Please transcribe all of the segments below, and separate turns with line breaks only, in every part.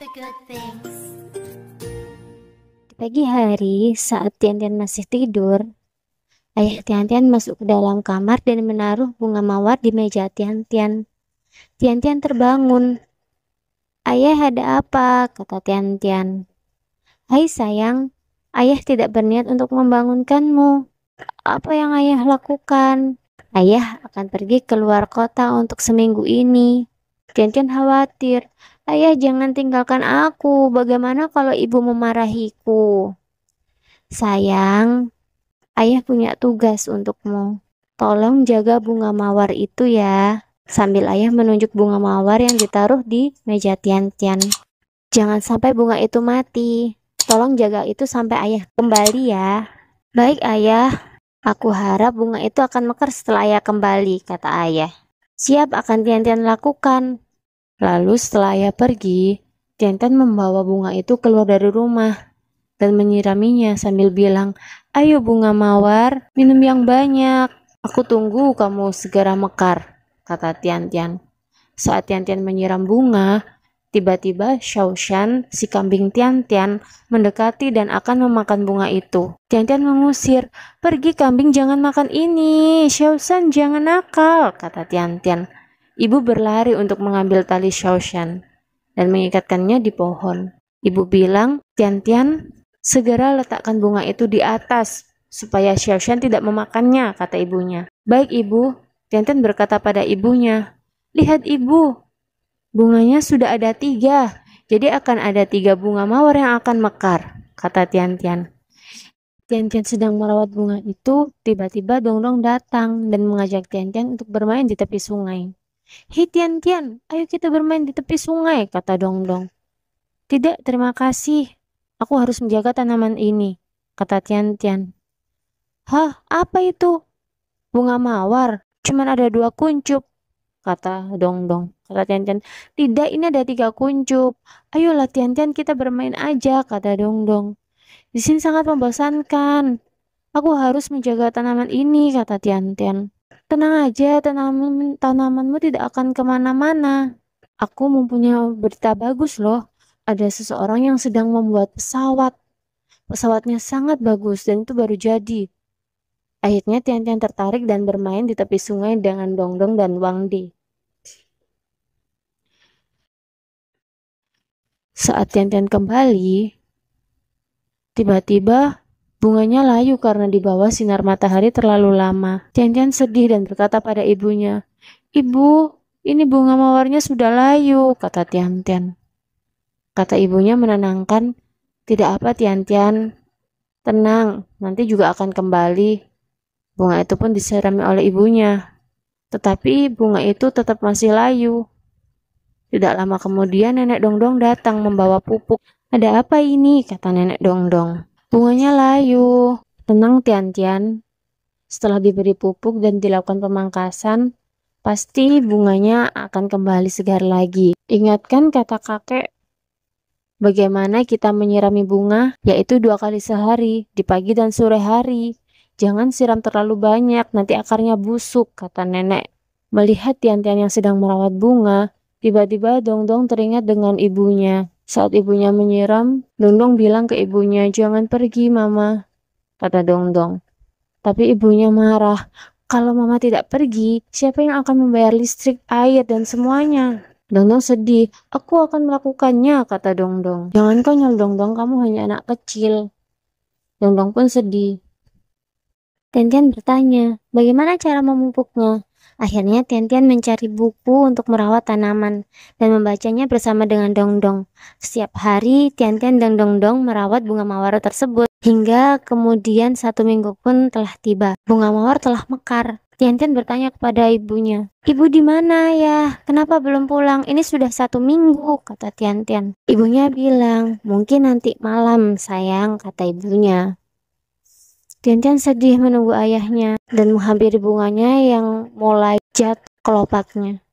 the good things.
Di pagi hari, saat Tian-Tian masih tidur, ayah Tian-Tian masuk ke dalam kamar dan menaruh bunga mawar di meja Tian-Tian. Tian-Tian terbangun. "Ayah, ada apa?" kata Tian-Tian. "Hai sayang, ayah tidak berniat untuk membangunkanmu. Apa yang ayah lakukan?" "Ayah akan pergi keluar kota untuk seminggu ini." Tian-Tian khawatir. "Ayah, jangan tinggalkan aku. Bagaimana kalau ibu memarahiku?" "Sayang, ayah punya tugas untukmu. Tolong jaga bunga mawar itu ya." Sambil ayah menunjuk bunga mawar yang ditaruh di meja Tian-Tian. "Jangan sampai bunga itu mati. Tolong jaga itu sampai ayah kembali ya." "Baik ayah, aku harap bunga itu akan mekar setelah ayah kembali," kata ayah. "Siap, akan Tian-Tian lakukan." Lalu setelah ayah pergi, Tian-Tian membawa bunga itu keluar dari rumah dan menyiraminya sambil bilang, "Ayo bunga mawar, minum yang banyak. Aku tunggu kamu segera mekar," kata Tian-Tian. Saat Tian-Tian menyiram bunga, tiba-tiba Shaoshan, si kambing Tian-Tian, mendekati dan akan memakan bunga itu. Tian-Tian mengusir, "Pergi kambing, jangan makan ini. Shaoshan, jangan nakal," kata Tian-Tian. Ibu berlari untuk mengambil tali Shaoshan dan mengikatkannya di pohon. Ibu bilang, "Tian-Tian, segera letakkan bunga itu di atas supaya Shaoshan tidak memakannya," kata ibunya. "Baik ibu," Tian-Tian berkata pada ibunya. "Lihat ibu, bunganya sudah ada 3, jadi akan ada 3 bunga mawar yang akan mekar," kata Tian-Tian. Tian-Tian sedang merawat bunga itu, tiba-tiba Dongdong datang dan mengajak Tian-Tian untuk bermain di tepi sungai. "Hei Tian-Tian, ayo kita bermain di tepi sungai," kata Dongdong. "Tidak, terima kasih. Aku harus menjaga tanaman ini," kata Tian-Tian. "Hah, apa itu?" "Bunga mawar. Cuman ada 2 kuncup," kata Dongdong. Kata Tian-Tian, "Tidak, ini ada 3 kuncup. Ayolah Tian-Tian, kita bermain aja," kata Dongdong. "Di sini sangat membosankan. Aku harus menjaga tanaman ini," kata Tian-Tian. "Tenang aja, tanamanmu tidak akan kemana-mana. Aku mempunyai berita bagus loh. Ada seseorang yang sedang membuat pesawat. Pesawatnya sangat bagus dan itu baru jadi." Akhirnya Tian-Tian tertarik dan bermain di tepi sungai dengan Dongdong dan Wang Di. Saat Tian-Tian kembali, tiba-tiba bunganya layu karena di bawah sinar matahari terlalu lama. Tian-Tian sedih dan berkata pada ibunya, "Ibu, ini bunga mawarnya sudah layu," kata Tian-Tian. Kata ibunya menenangkan, "Tidak apa Tian-Tian, tenang, nanti juga akan kembali." Bunga itu pun disirami oleh ibunya, tetapi bunga itu tetap masih layu. Tidak lama kemudian Nenek Dongdong datang membawa pupuk. "Ada apa ini?" kata Nenek Dongdong. "Bunganya layu." "Tenang Tian-Tian, setelah diberi pupuk dan dilakukan pemangkasan, pasti bunganya akan kembali segar lagi. Ingatkan kata kakek, bagaimana kita menyirami bunga, yaitu 2 kali sehari, di pagi dan sore hari. Jangan siram terlalu banyak, nanti akarnya busuk," kata nenek. Melihat Tian-Tian yang sedang merawat bunga, tiba-tiba Dongdong teringat dengan ibunya. Saat ibunya menyiram, Dongdong bilang ke ibunya, "Jangan pergi mama," kata Dongdong. Tapi ibunya marah. "Kalau mama tidak pergi, siapa yang akan membayar listrik, air, dan semuanya?" Dongdong sedih. "Aku akan melakukannya," kata Dongdong. "Jangan konyol Dongdong, kamu hanya anak kecil." Dongdong pun sedih. Tian-Tian bertanya, bagaimana cara memupuknya? Akhirnya Tian-Tian mencari buku untuk merawat tanaman dan membacanya bersama dengan Dongdong. Setiap hari Tian-Tian dan Dongdong merawat bunga mawar tersebut hingga kemudian 1 minggu pun telah tiba. Bunga mawar telah mekar. Tian-Tian bertanya kepada ibunya, "Ibu di mana ya? Kenapa belum pulang? Ini sudah 1 minggu," kata Tian-Tian. Ibunya bilang, "Mungkin nanti malam sayang," kata ibunya. Tian-Tian sedih menunggu ayahnya dan menghampiri bunganya yang mulai jatuh kelopaknya.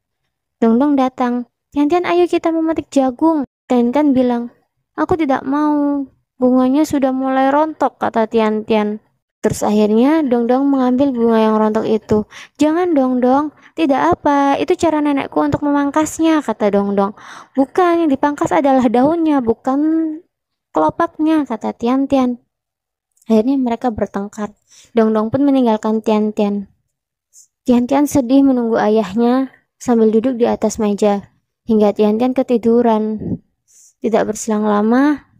Dongdong datang. "Tian-Tian, ayo kita memetik jagung." Tian-Tian bilang, "Aku tidak mau. Bunganya sudah mulai rontok," kata Tian-Tian. Terus akhirnya Dongdong mengambil bunga yang rontok itu. "Jangan Dongdong, tidak apa, itu cara nenekku untuk memangkasnya," kata Dongdong. "Bukan, yang dipangkas adalah daunnya, bukan kelopaknya," kata Tian-Tian. Akhirnya mereka bertengkar. Dongdong pun meninggalkan Tian-Tian. Tian-Tian sedih menunggu ayahnya sambil duduk di atas meja, hingga Tian-Tian ketiduran. Tidak berselang lama,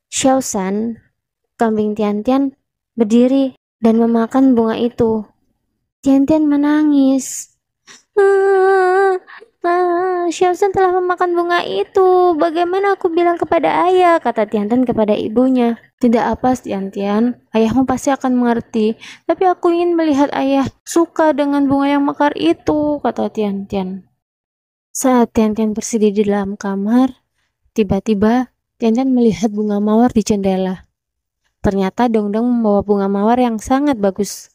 Xiao San, kambing Tian-Tian, berdiri dan memakan bunga itu. Tian-Tian menangis. "Ah, Xiaozhen telah memakan bunga itu. Bagaimana aku bilang kepada ayah?" kata Tian-Tian kepada ibunya. "Tidak apa, Tian-Tian. Ayahmu pasti akan mengerti. Tapi aku ingin melihat ayah suka dengan bunga yang mekar itu," kata Tian-Tian. Saat Tian-Tian bersedih di dalam kamar, tiba-tiba Tian-Tian melihat bunga mawar di jendela. Ternyata Dongdong membawa bunga mawar yang sangat bagus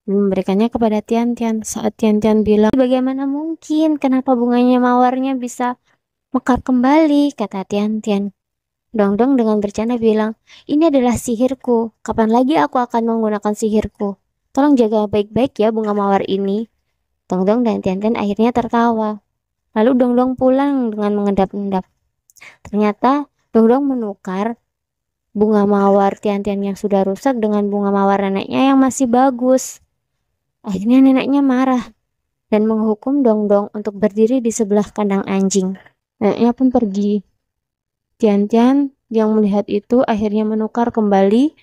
dan memberikannya kepada Tian-Tian. Saat Tian-Tian bilang, "Bagaimana mungkin? Kenapa bunganya mawarnya bisa mekar kembali?" kata Tian-Tian. Dongdong dengan bercanda bilang, "Ini adalah sihirku. Kapan lagi aku akan menggunakan sihirku? Tolong jaga baik-baik ya bunga mawar ini." Dongdong dan Tian-Tian akhirnya tertawa. Lalu Dongdong pulang dengan mengendap-endap. Ternyata Dongdong menukar bunga mawar Tian-Tian yang sudah rusak dengan bunga mawar neneknya yang masih bagus. Akhirnya neneknya marah dan menghukum Dongdong untuk berdiri di sebelah kandang anjing. Neneknya pun pergi. Tian-Tian yang melihat itu akhirnya menukar kembali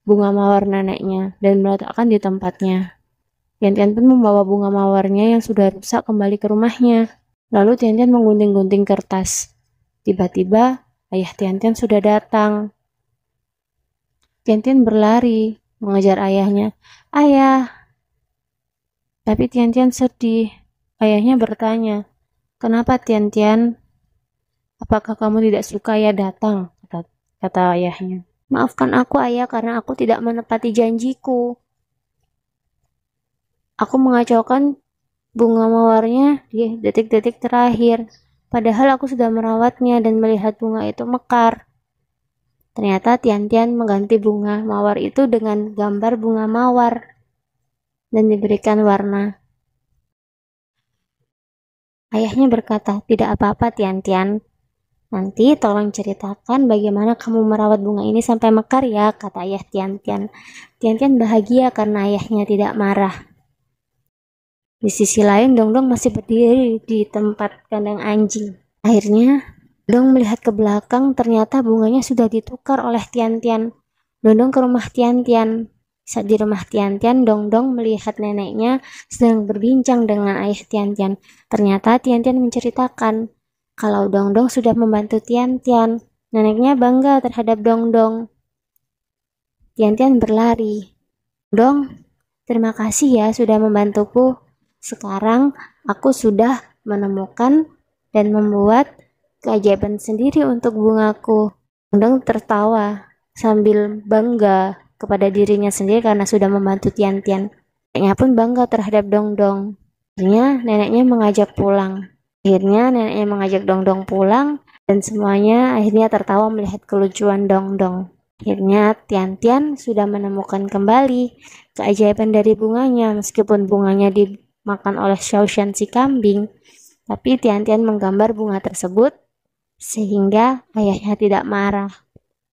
bunga mawar neneknya dan meletakkan di tempatnya. Tian-Tian pun membawa bunga mawarnya yang sudah rusak kembali ke rumahnya. Lalu Tian-Tian menggunting-gunting kertas. Tiba-tiba ayah Tian-Tian sudah datang. Tian-Tian berlari mengejar ayahnya. "Ayah!" Tapi Tian-Tian sedih. Ayahnya bertanya, "Kenapa Tian-Tian? Apakah kamu tidak suka ayah datang?" kata ayahnya. "Maafkan aku ayah karena aku tidak menepati janjiku. Aku mengacaukan bunga mawarnya di detik-detik terakhir. Padahal aku sudah merawatnya dan melihat bunga itu mekar." Ternyata Tian-Tian mengganti bunga mawar itu dengan gambar bunga mawar dan diberikan warna. Ayahnya berkata, "Tidak apa-apa Tian-Tian. Nanti tolong ceritakan bagaimana kamu merawat bunga ini sampai mekar ya," kata ayah Tian-Tian. Tian-Tian bahagia karena ayahnya tidak marah. Di sisi lain, Dongdong masih berdiri di tempat kandang anjing. Akhirnya, Dong melihat ke belakang, ternyata bunganya sudah ditukar oleh Tian-Tian. Dongdong ke rumah Tian-Tian. Saat di rumah Tian-Tian, Dongdong melihat neneknya sedang berbincang dengan ayah Tian-Tian. Ternyata Tian-Tian menceritakan kalau Dongdong sudah membantu Tian-Tian. Neneknya bangga terhadap Dongdong. Tian-Tian berlari. "Dong, terima kasih ya sudah membantuku. Sekarang aku sudah menemukan dan membuat keajaiban sendiri untuk bungaku." Dongdong tertawa sambil bangga kepada dirinya sendiri karena sudah membantu Tian-Tian. Neneknya pun bangga terhadap Dongdong. Akhirnya neneknya mengajak Dongdong pulang dan semuanya akhirnya tertawa melihat kelucuan Dongdong. Akhirnya Tian-Tian sudah menemukan kembali keajaiban dari bunganya, meskipun bunganya dimakan oleh Xiaoshan si kambing, tapi Tian-Tian menggambar bunga tersebut sehingga ayahnya tidak marah.